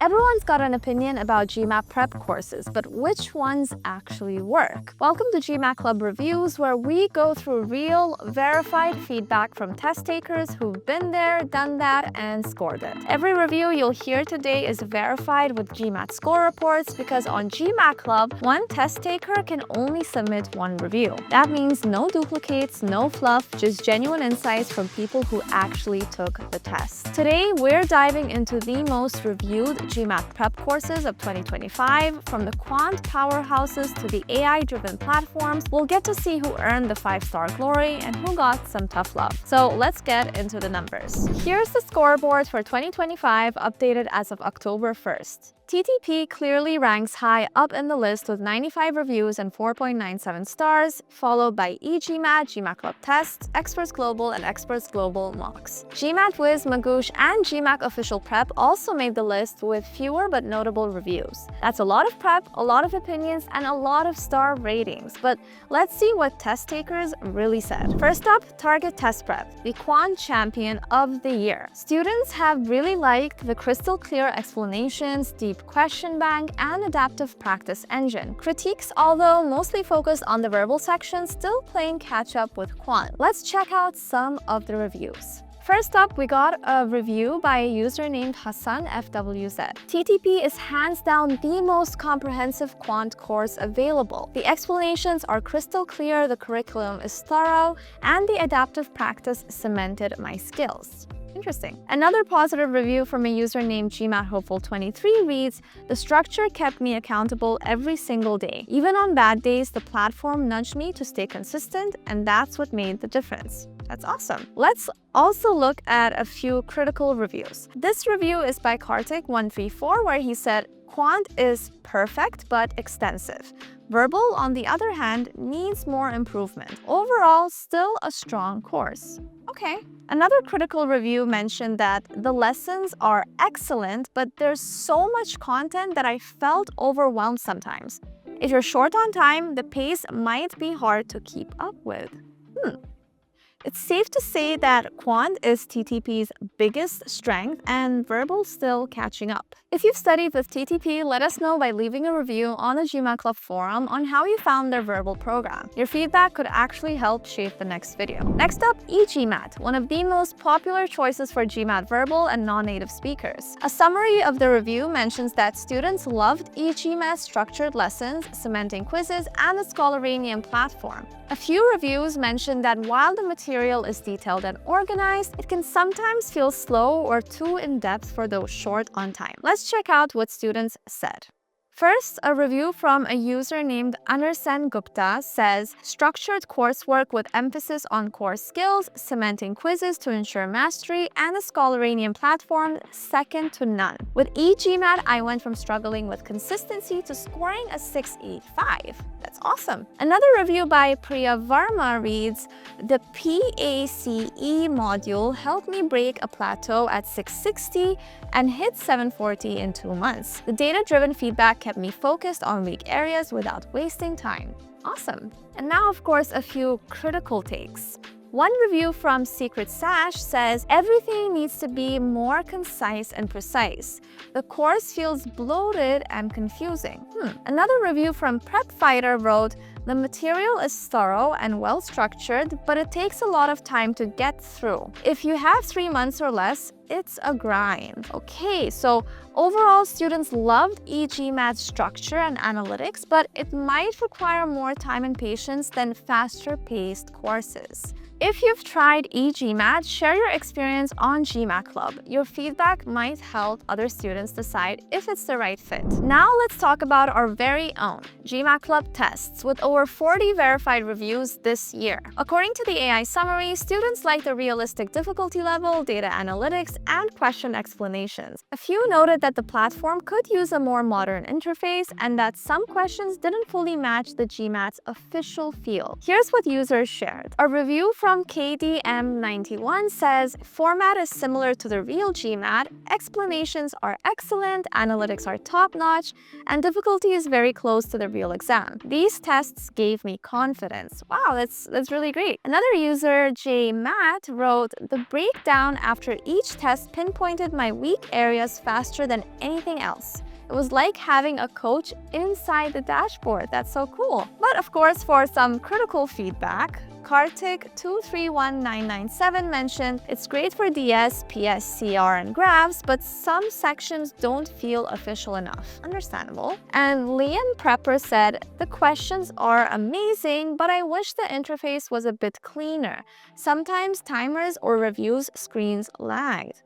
Everyone's got an opinion about GMAT prep courses, but which ones actually work? Welcome to GMAT Club Reviews, where we go through real, verified feedback from test takers who've been there, done that, and scored it. Every review you'll hear today is verified with GMAT score reports because on GMAT Club, one test taker can only submit one review. That means no duplicates, no fluff, just genuine insights from people who actually took the test. Today, we're diving into the most reviewed GMAT prep courses of 2025. From the Quant powerhouses to the AI-driven platforms, we'll get to see who earned the 5-star glory and who got some tough love. So let's get into the numbers. Here's the scoreboard for 2025, updated as of October 1st. TTP clearly ranks high up in the list with 95 reviews and 4.97 stars, followed by e-GMAT, GMAT Club Tests, Experts Global, and Experts Global Mocks. GMATWhiz, Magoosh, and GMAC Official Prep also made the list with fewer but notable reviews. That's a lot of prep, a lot of opinions, and a lot of star ratings. But let's see what test takers really said. First up, Target Test Prep, the Quant champion of the year. Students have really liked the crystal clear explanations, deep question bank, and adaptive practice engine. Critiques, although mostly focused on the verbal section, still playing catch up with Quant. Let's check out some of the reviews. First up, we got a review by a user named Hassan FWZ. TTP is hands down the most comprehensive quant course available. The explanations are crystal clear, the curriculum is thorough, and the adaptive practice cemented my skills. Interesting. Another positive review from a user named GMAT-Hopeful23 reads, "The structure kept me accountable every single day. Even on bad days, the platform nudged me to stay consistent, and that's what made the difference." That's awesome. Let's also look at a few critical reviews. This review is by Kartik134, where he said, "Quant is perfect but extensive. Verbal, on the other hand, needs more improvement. Overall, still a strong course." Okay. Another critical review mentioned that the lessons are excellent, but there's so much content that I felt overwhelmed sometimes. If you're short on time, the pace might be hard to keep up with. It's safe to say that Quant is TTP's biggest strength and verbal still catching up. If you've studied with TTP, let us know by leaving a review on the GMAT Club forum on how you found their verbal program. Your feedback could actually help shape the next video. Next up, e-GMAT, one of the most popular choices for GMAT verbal and non-native speakers. A summary of the review mentions that students loved e-GMAT structured lessons, cementing quizzes, and the Scholaranium platform. A few reviews mention that while the material is detailed and organized, it can sometimes feel slow or too in-depth for those short on time. Let's check out what students said. First, a review from a user named Anarsen Gupta says, "Structured coursework with emphasis on core skills, cementing quizzes to ensure mastery, and the Scholaranium platform second to none. With e-GMAT, I went from struggling with consistency to scoring a 6.85. That's awesome. Another review by Priya Varma reads, "The P.A.C.E module helped me break a plateau at 660 and hit 740 in 2 months. The data-driven feedback kept me focused on weak areas without wasting time." Awesome. And now, of course, a few critical takes. One review from Secret Sash says, "Everything needs to be more concise and precise. The course feels bloated and confusing." Another review from Prep Fighter wrote, "The material is thorough and well structured, but it takes a lot of time to get through. If you have 3 months or less, it's a grind." Okay, so overall, students loved e-GMAT structure and analytics, but it might require more time and patience than faster-paced courses. If you've tried e-GMAT, share your experience on GMAT Club. Your feedback might help other students decide if it's the right fit. Now let's talk about our very own GMAT Club tests with over 40 verified reviews this year. According to the AI summary, students like the realistic difficulty level, data analytics, and question explanations. A few noted that the platform could use a more modern interface and that some questions didn't fully match the GMAT's official feel. Here's what users shared. A review from from KDM91 says, format is similar to the real GMAT, explanations are excellent, analytics are top-notch, and difficulty is very close to the real exam. These tests gave me confidence. Wow, that's really great. Another user, GMAT, wrote, the breakdown after each test pinpointed my weak areas faster than anything else. It was like having a coach inside the dashboard. That's so cool. But of course, for some critical feedback, Kartik231997 mentioned, it's great for DS, P.A.C.E, and graphs, but some sections don't feel official enough. Understandable. And Liam Prepper said, the questions are amazing, but I wish the interface was a bit cleaner. Sometimes timers or reviews screens lagged.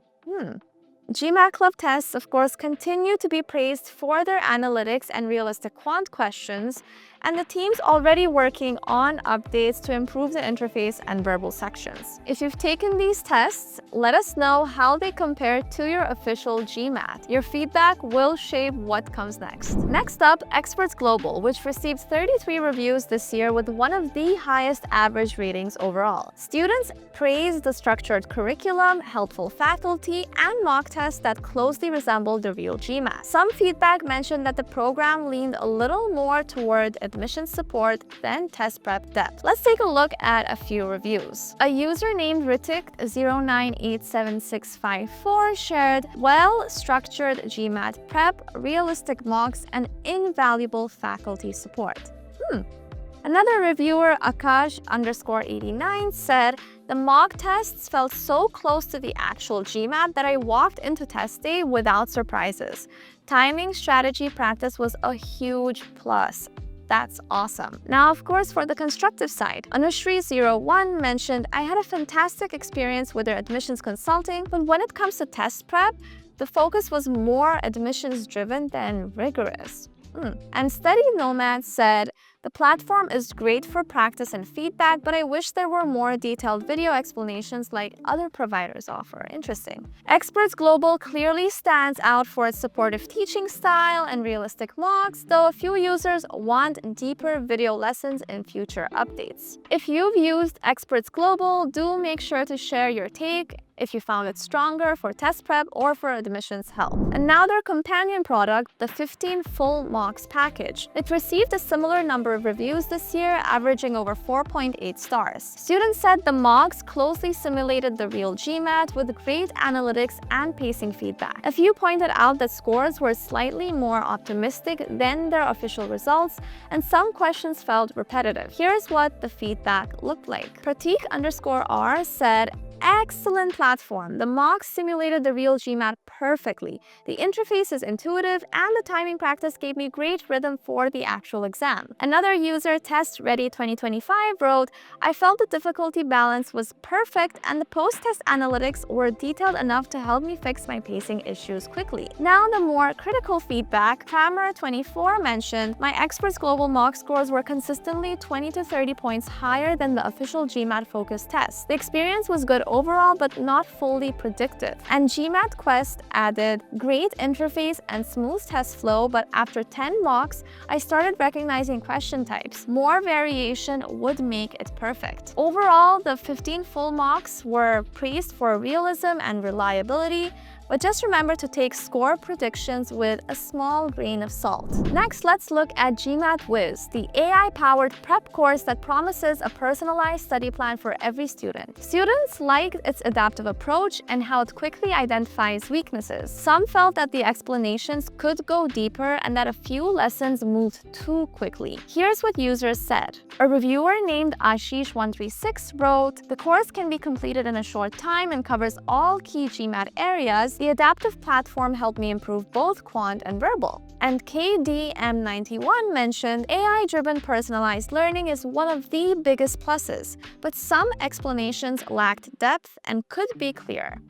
GMAT Club tests, of course, continue to be praised for their analytics and realistic quant questions, and the team's already working on updates to improve the interface and verbal sections. If you've taken these tests, let us know how they compare to your official GMAT. Your feedback will shape what comes next. Next up, Experts Global, which received 33 reviews this year with one of the highest average ratings overall. Students praised the structured curriculum, helpful faculty, and mock tests that closely resembled the real GMAT. Some feedback mentioned that the program leaned a little more toward admission support than test prep depth. Let's take a look at a few reviews. A user named Ritik098764 shared, well-structured GMAT prep, realistic mocks, and invaluable faculty support. Another reviewer, Akash_89, said, the mock tests felt so close to the actual GMAT that I walked into test day without surprises. Timing, strategy, practice was a huge plus. That's awesome. Now, of course, for the constructive side, Anushri01 mentioned, I had a fantastic experience with their admissions consulting, but when it comes to test prep, the focus was more admissions-driven than rigorous. And Steady Nomad said, the platform is great for practice and feedback, but I wish there were more detailed video explanations like other providers offer. Interesting. Experts Global clearly stands out for its supportive teaching style and realistic mocks, though a few users want deeper video lessons in future updates. If you've used Experts Global, do make sure to share your take if you found it stronger for test prep or for admissions help. And now their companion product, the 15 Full Mocks package. It received a similar number of reviews this year, averaging over 4.8 stars. Students said the mocks closely simulated the real GMAT with great analytics and pacing feedback. A few pointed out that scores were slightly more optimistic than their official results, and some questions felt repetitive. Here's what the feedback looked like. Pratik_R said, excellent platform. The mocks simulated the real GMAT perfectly. The interface is intuitive, and the timing practice gave me great rhythm for the actual exam. Another user, Test Ready 2025, wrote, I felt the difficulty balance was perfect, and the post-test analytics were detailed enough to help me fix my pacing issues quickly. Now, the more critical feedback, Hammer24 mentioned, my Experts Global mock scores were consistently 20 to 30 points higher than the official GMAT focus test. The experience was good overall, but not fully predictive. And GMATWhiz added great interface and smooth test flow, but after 10 mocks, I started recognizing question types. More variation would make it perfect. Overall, the 15 full mocks were praised for realism and reliability, but just remember to take score predictions with a small grain of salt. Next, let's look at GMATWhiz, the AI-powered prep course that promises a personalized study plan for every student. Students liked its adaptive approach and how it quickly identifies weaknesses. Some felt that the explanations could go deeper and that a few lessons moved too quickly. Here's what users said. A reviewer named Ashish136 wrote, the course can be completed in a short time and covers all key GMAT areas. The adaptive platform helped me improve both quant and verbal. And KDM91 mentioned, AI-driven personalized learning is one of the biggest pluses, but some explanations lacked depth and could be clearer.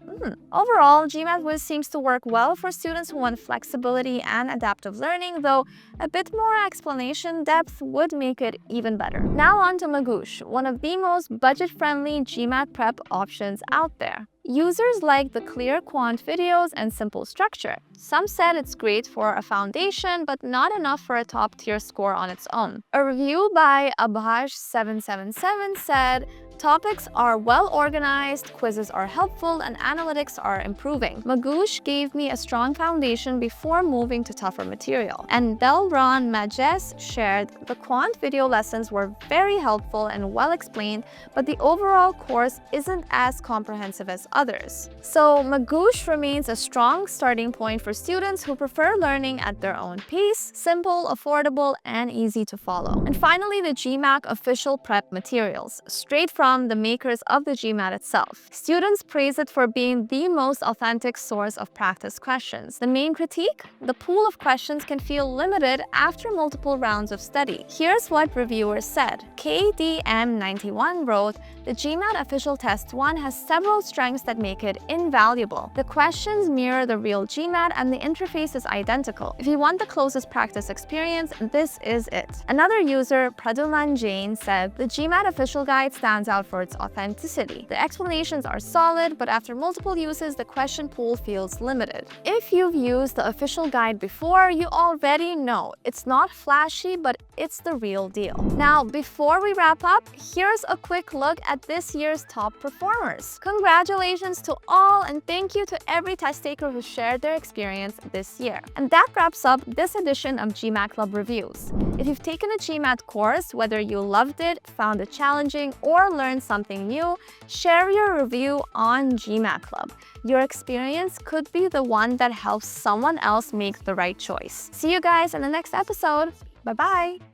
Overall, GMATWhiz seems to work well for students who want flexibility and adaptive learning, though a bit more explanation depth would make it even better. Now on to Magoosh, one of the most budget-friendly GMAT prep options out there. Users like the clear quant videos and simple structure. Some said it's great for a foundation, but not enough for a top-tier score on its own. A review by Abhash777 said, Topics are well organized, quizzes are helpful, and analytics are improving. Magoosh gave me a strong foundation before moving to tougher material. And Delron Magoosh shared the Quant video lessons were very helpful and well explained, but the overall course isn't as comprehensive as others. So Magoosh remains a strong starting point for students who prefer learning at their own pace, simple, affordable, and easy to follow. And finally, the GMAC Official Prep materials, straight from the makers of the GMAT itself. Students praise it for being the most authentic source of practice questions. The main critique? The pool of questions can feel limited after multiple rounds of study. Here's what reviewers said. KDM91 wrote, "The GMAT Official Test 1 has several strengths that make it invaluable. The questions mirror the real GMAT and the interface is identical. If you want the closest practice experience, this is it." Another user, Praduman Jain, said, "The GMAT Official Guide stands out for its authenticity. The explanations are solid, but after multiple uses, the question pool feels limited." If you've used the official guide before, you already know it's not flashy, but it's the real deal. Now, before we wrap up, here's a quick look at this year's top performers. Congratulations to all, and thank you to every test taker who shared their experience this year. And that wraps up this edition of GMAT Club Reviews. If you've taken a GMAT course, whether you loved it, found it challenging, or learned something new, share your review on GMAT Club. Your experience could be the one that helps someone else make the right choice. See you guys in the next episode. Bye-bye.